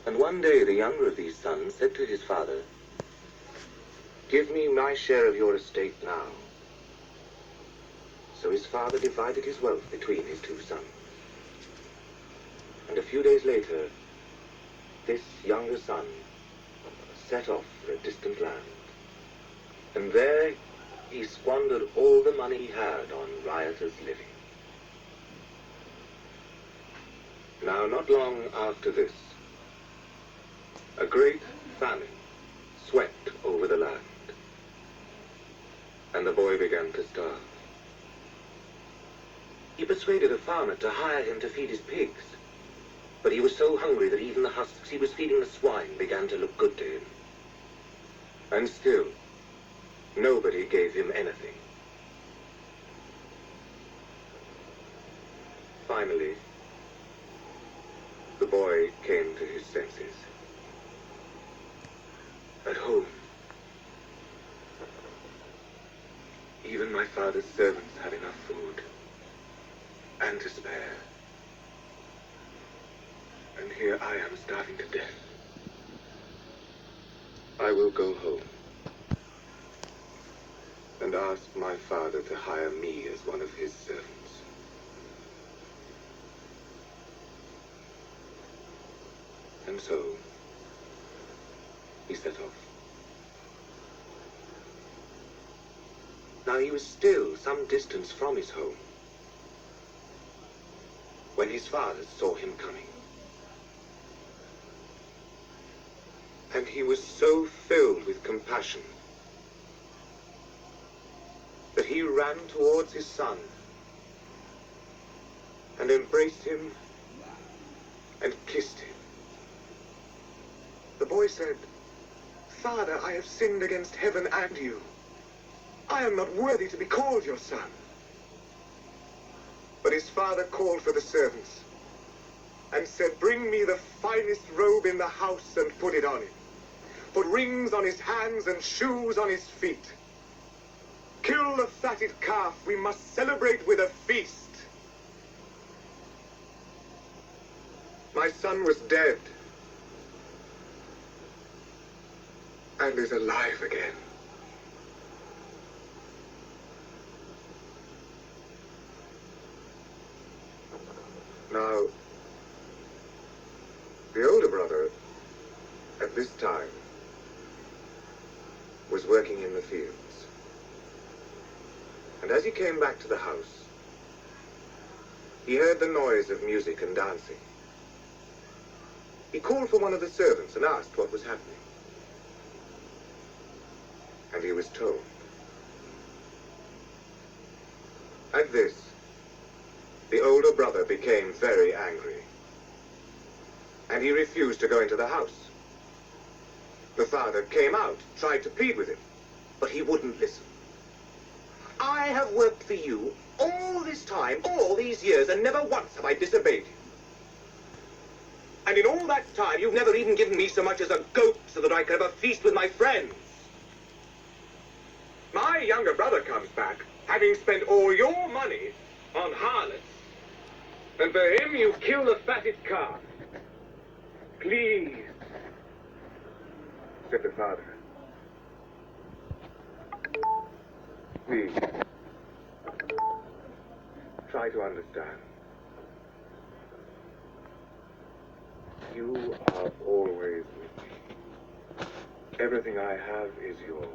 And one day the younger of these sons said to his father, "Give me my share of your estate now." So his father divided his wealth between his two sons. And a few days later, this younger son set off for a distant land. And there he squandered all the money he had on riotous living. Now, not long after this, a great famine swept over the land, and the boy began to starve. He persuaded a farmer to hire him to feed his pigs, but he was so hungry that even the husks he was feeding the swine began to look good to him. And still, nobody gave him anything. Finally, the boy came to his senses. At home, even my father's servants had enough food, and to spare. And here I am starving to death. I will go home and ask my father to hire me as one of his servants. And so, he set off. Now he was still some distance from his home when his father saw him coming. And he was so filled with compassion that he ran towards his son and embraced him and kissed him. The boy said, "Father, I have sinned against heaven and you. I am not worthy to be called your son." But his father called for the servants and said, "Bring me the finest robe in the house and put it on him. Put rings on his hands and shoes on his feet. Kill the fatted calf. We must celebrate with a feast." My son was dead and is alive again. Now, the older brother, at this time, was working in the fields. And as he came back to the house, he heard the noise of music and dancing. He called for one of the servants and asked what was happening. And he was told. At this, the older brother became very angry, and he refused to go into the house. The father came out, tried to plead with him, but he wouldn't listen. "I have worked for you all this time, all these years, and never once have I disobeyed you. And in all that time, you've never even given me so much as a goat so that I could have a feast with my friends. My younger brother comes back, having spent all your money on harlots, and for him you kill the fatted calf. Please," said the father, "please, try to understand. You are always with me. Everything I have is yours.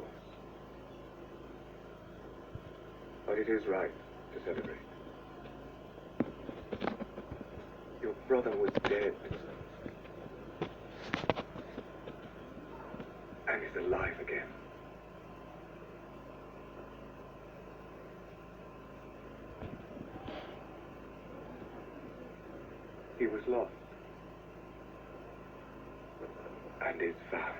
But it is right to celebrate. Your brother was dead and is alive again. He was lost and is found."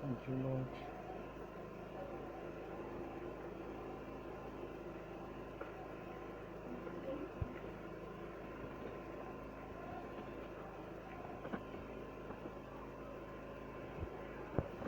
Thank you, Lord.